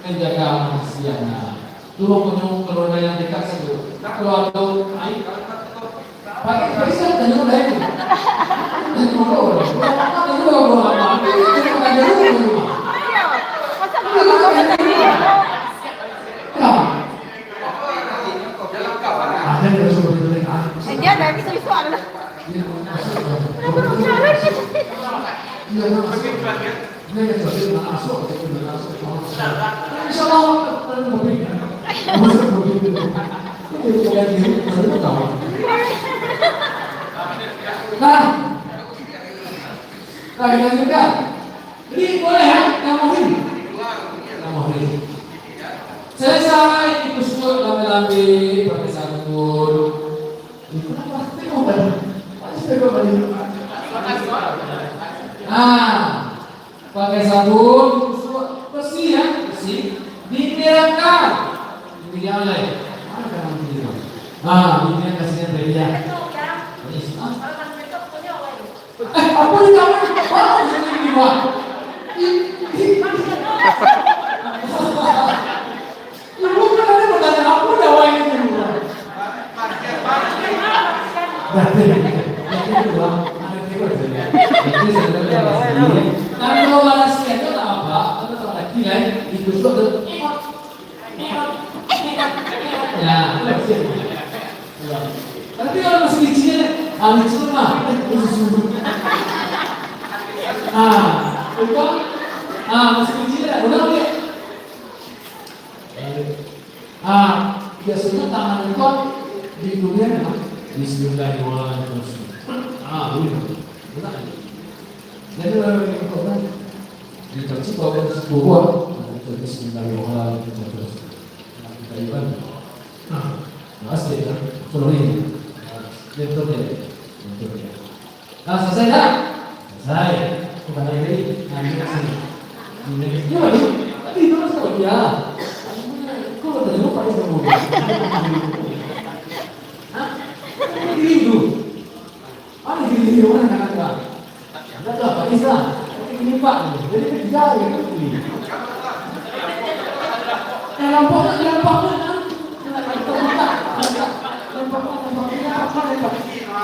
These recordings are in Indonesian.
menjaga kasihannya. Dulu kunjung keluarga yang dekat saja. Kalau ada air, pakai bisa dan juga lain. Dan dulu, apa dulu apa? Itu ada dulu. Masa belum ada yang seperti itu kan? dia ada isu-isu ada. Nah, dilanjutkan. Jadi boleh ya, yang mau ini. Selesai itu semua lambe-lambe pakai sabun. Itu pasti mau pakai sabun, bersih ya, bersih. Dibiarkan. Ini yang lain. Mana kan ini? Ini yang kasihnya dari dia. Apa di kamar? Apa di kamar? Ibu kan ada bertanya apa dawa ini dulu. Nah kalau malasnya itu apa? Kalau lagi kan itu tuh ya. Tapi kalau masih kecil, harus rumah. Itu masih kecil ya, udah oke. Biasanya tangan itu di dunia Bismillahirrahmanirrahim. Benar. Jadi kalau kita dikasih bahwa sebuah Bismillahirrahmanirrahim. Kita ibadah. Asli kan, seluruhnya. Bentuknya. Selesai dah? Selesai. Bukan lagi. Ini sini. Ini lagi. Tapi itu harus tahu ya. Kok tadi lupa itu mobil? Rindu. Ada gini orang kan ada. Ada Pak Isa. Ini Pak. Jadi kerja ya ini. Lampaknya.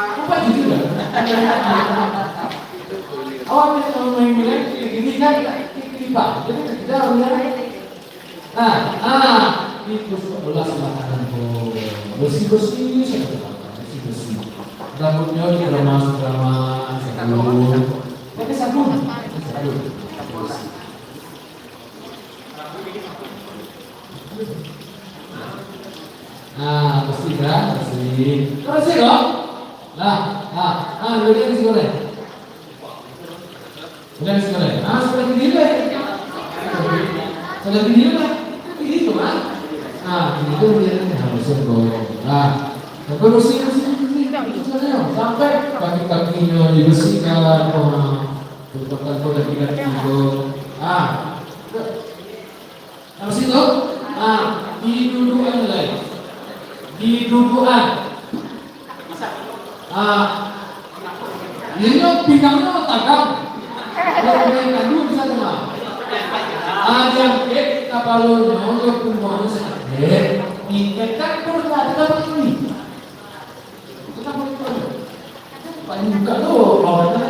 Apa juga? Main bilang ini kan Pak. Jadi kerja orang. Itu sebelah makanan bersih saja. Rambutnya diramas sabun. Pakai sabun. Bersih kan? Bersih dong. Udah di sini. Sudah begini lah. Itu kan? Itu dia harus bersih. Sampai kaki-kakinya dibersihkan, betul-betul tidak tidur. Habis itu, di dudukan lagi. Di dudukan. Ini pinggangnya tegak. Kalau kadu bisa dengar. Yang kapalnya untuk pembuangan sakit. Ikatkan perut ini. Paling buka tuh lawannya.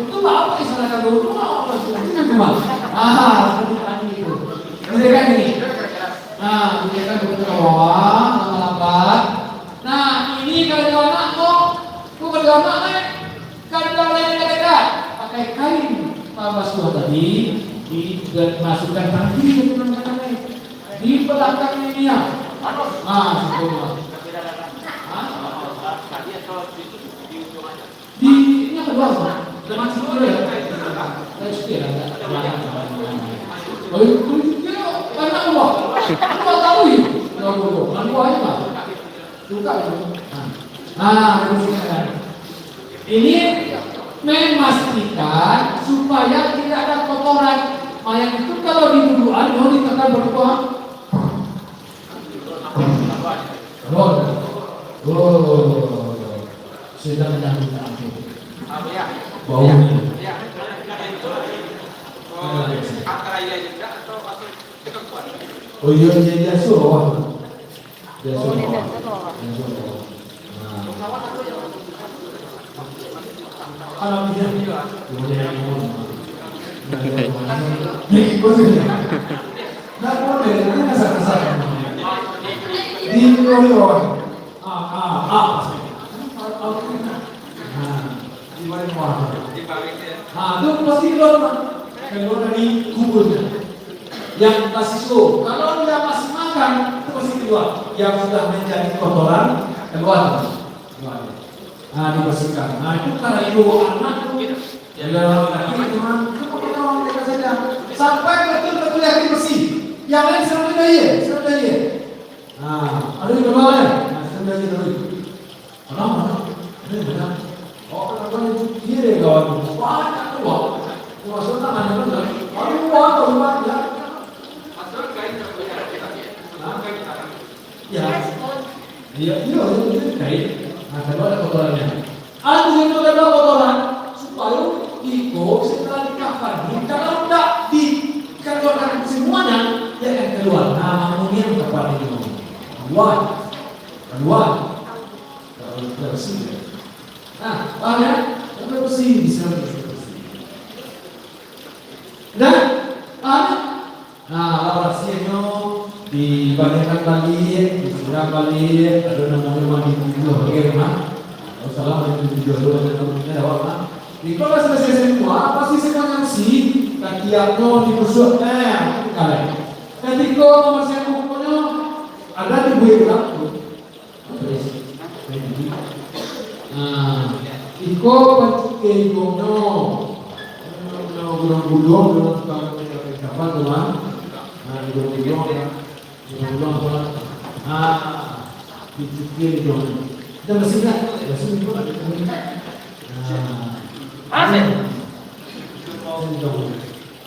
Itu apa istilahnya dulu? Apa istilahnya cuma? Seperti itu. Mereka ini. Mereka ke bawah, lambat. Ini kalau anak kalau anak kalau lain dekat pakai kain pamas tua tadi dimasukkan kaki ke dalam di belakang ini ya. Semua. Di ini kedua dengan sebelum ya. Saya sudah ada. Itu karena Allah. Allah tahu itu. Lalu aja. Buka itu. Ini memastikan supaya tidak ada kotoran mayat itu kalau dibuduan mau ditekan berapa? Sudah menyambut aku. Baunya. Antara iya juga atau Oh iya, dia suruh. Dia Oh, suruh. dia dah suruh. Dia suruh. Kalau dia juga, boleh ngomong. Nah, boleh, ini kasar-kasar. Di koridor. Di mana? Itu pasti keluar dari kuburnya. Yang kasih slow. Kalau dia masih makan, itu pasti keluar. Yang sudah menjadi kotoran, keluar. Dibersihkan. Itu karena ibu anak itu teman mereka saja sampai betul-betul yakin bersih. Yang lain serang dia. Ada di bawah ya. Serang dia dulu. Mana? Ini benar. Kalau dia deh kawan. Banyak keluar. Maksudnya hanya benar. Keluar ya. Ya. Dia kain. Kedua ada kotorannya. Ada yang kedua kotoran supaya ikut setelah dikafan. Kalau tidak dikeluarkan semuanya, dia akan keluar. Namanya tepat ini. Keluar. Kalau bersih. Paham ya? Kalau bersih bisa bersih. Dan operasinya dibandingkan balik, disiram balik, ada namanya mandi tujuh, bagaimana? Kalau salah mandi tujuh dulu ada namanya apa? Di kalau selesai semua, pasti semuanya bersih. Kaki aku dibusuk, kalian. Ketika masih pokoknya ada di buih bilang, iko pakai gono, gulung dengan kapan teman? Dicukir dong. Kita bersih kan? Bersih itu ada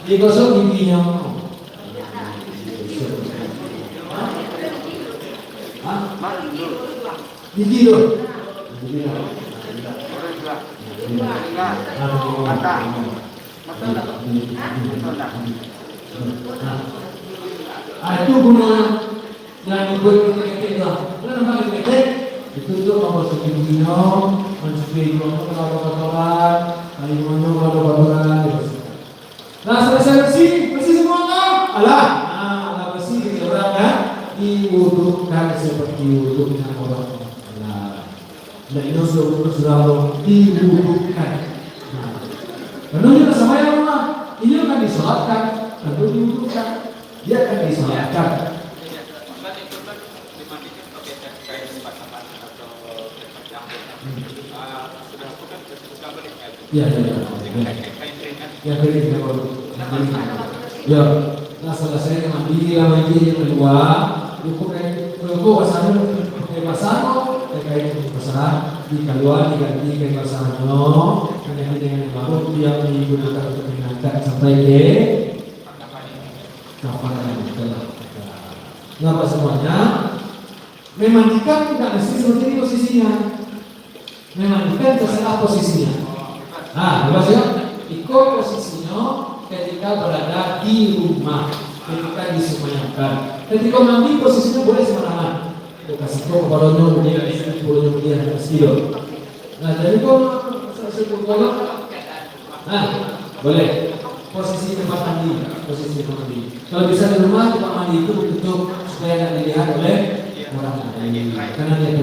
digosok giginya. Gigi dong. Itu gunanya yang dibuat ketika itu tuh kalau giginya, mencuci kalau kotoran, kalau kotoran. Nah selesai bersih semua alah bersih diorangkan diwudukan seperti wudhu dengan orang. Dan itu sudah diwudukan. Menurut sama yang mana? Ini akan disolatkan, tentu diwudukan. Dia akan disolatkan. Ya. Ya, nah selesai mandi lagi kedua, cukup pasangan terkait pasangan di kedua diganti ke pasangan dengan baru yang digunakan untuk mengangkat sampai ke kapan Kenapa semuanya memandikan tidak mesti seperti ini posisinya, memandikan terserah posisinya. Jelas ya, ikut posisinya ketika berada di rumah, ketika disemayamkan. Ketika mandi posisinya boleh sembarangan. Kasih kau balonnya dia, balonnya dia kasih. Jadi kau kalau boleh posisi tempat mandi, Kalau bisa di rumah tempat mandi itu tutup supaya tidak dilihat oleh orang lain, karena dia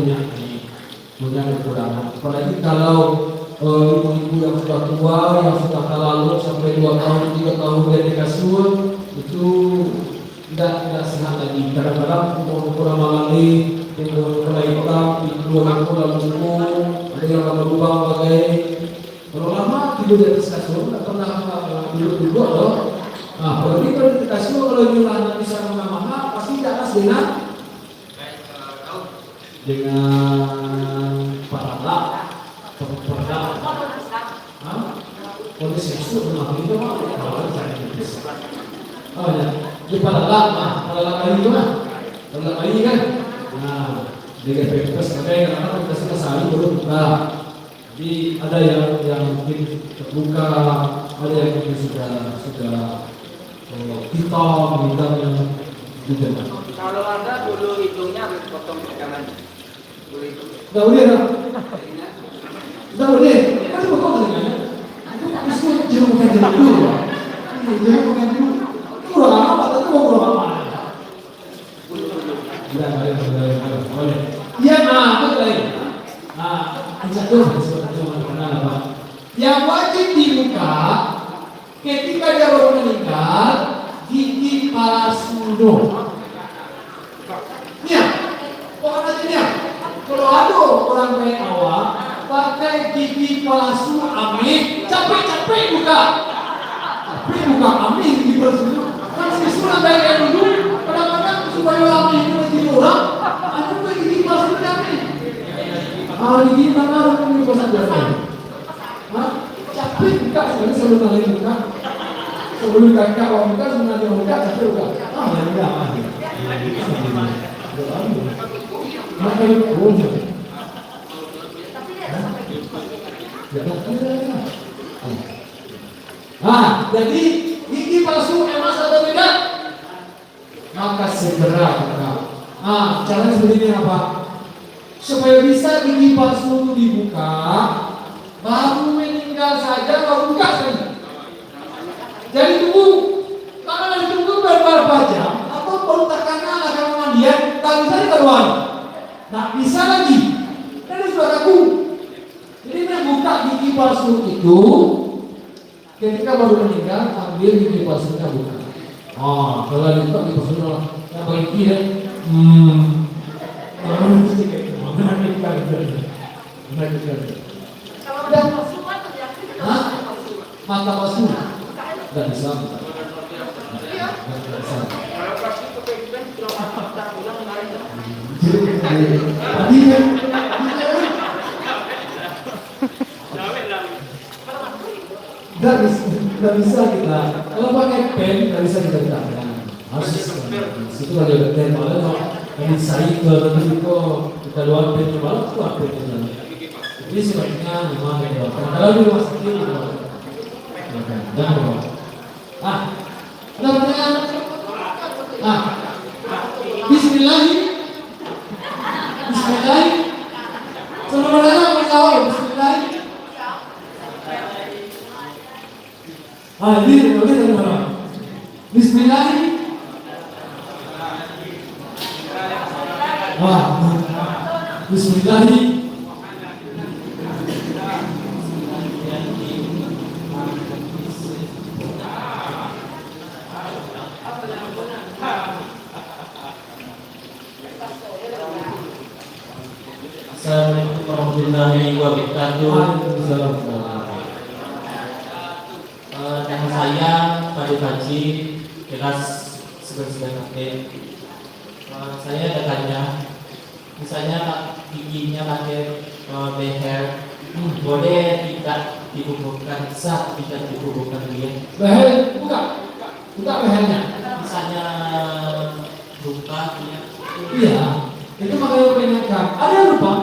punya kekurangan. Apalagi kalau ibu-ibu yang sudah tua, yang sudah lalu sampai 2 tahun, 3 tahun dia di kasur, itu tidak sehat lagi. Kadang-kadang ukuran malali, ukuran hitam, ukuran buku, ada yang lama lubang bagai. Kalau lama tidur di atas kasur, tidak pernah duduk loh. Kalau di kasur, kalau jumlahnya bisa mana-mana, pasti di atas dengan paralak. Kondisi itu memang itu kalau saya di paralak kali itu paralak kali kan. Dengan bebas karena kita sekali baru buka. Jadi ada yang mungkin terbuka, ada yang mungkin sudah kita gitu. Kalau ada bulu hidungnya harus potong ke kanan. Bulu hidung. Nggak boleh dong. Nggak boleh. Kan potong telinganya. Itu habis itu jeruk bukan jeruk dulu. Jeruk bukan jeruk. Itu kurang apa? Tapi mau kurang apa? Boleh. Iya, betul lagi. Yang wajib dibuka ketika dia baru meninggal gigi palsu. Nih, bukan aja nih. Kalau ada orang baik awal pakai gigi palsu, amin, capek-capek buka. Capek buka, amin, gigi palsu. Kan siswa baik yang dulu, kadang-kadang supaya amin itu gigi orang, ada pakai gigi palsu amin. Gigi mana orang gigi palsu amin? Capek buka, sebenarnya selalu kali buka. Sebelum kakak orang buka, sebenarnya buka, capek buka. Ya udah, maka itu bodoh. Jadi gigi palsu emas atau tidak? Maka segera buka. Caranya seperti ini apa? Supaya bisa gigi palsu itu dibuka, baru meninggal saja baru buka saja. Jadi tunggu, karena ditunggu beberapa jam, atau baru terkena akan mandian, tak bisa dikeluar. Nah bisa lagi, dan sudah kaku. Jadi membuka gigi palsu itu, ketika baru meninggal, ambil gigi palsunya buka. Kalau dibuka gigi palsunya, yang paling kiri, mata palsu, nggak bisa. Nggak bisa kita. Kalau pakai pen nggak bisa kita gerakkan. Harus itu kalau ada pen malah ini saya ke itu kita luar pen malah keluar pen. Jadi sebaiknya memang ya. Kalau di rumah sakit jangan lupa. Ada pertanyaan? Bismillah. Bismillah. Saudara menjawab Bismillah. Ini dari mana? Bismillah. Bismillah. Assalamualaikum warahmatullahi wabarakatuh. Nama saya Pak Haji Keras sebagai kakek. Saya ada tanya, misalnya giginya pakai beher, boleh tidak dikuburkan, sah tidak dikuburkan dia? Beher buka behernya. Misalnya luka dia. Iya, itu makanya peringatkan. Ada yang lupa,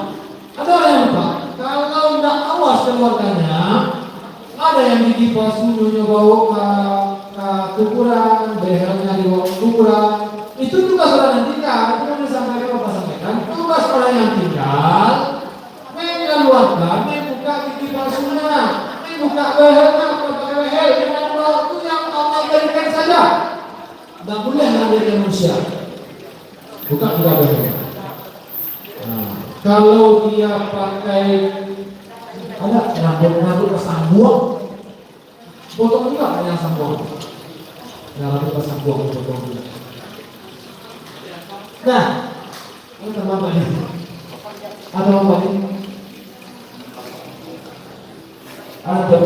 kalau tidak awas keluarganya, ada yang gigi palsunya bawa ke kuburan, behernya dibawa ke kuburan. Itu tugas orang yang tinggal. Itu yang disampaikan Bapak sampaikan. Tugas orang yang tinggal mengeluarkan, membuka gigi palsunya, membuka behernya, pakai beher dengan waktu yang Allah berikan saja. Tidak boleh mengambil manusia. Buka beher. Kalau dia pakai ada rambut pasang buang, potong juga yang pasang buang. Rambut pasang buang potong juga. Nah, ini apa ini? Ada apa ini? Ada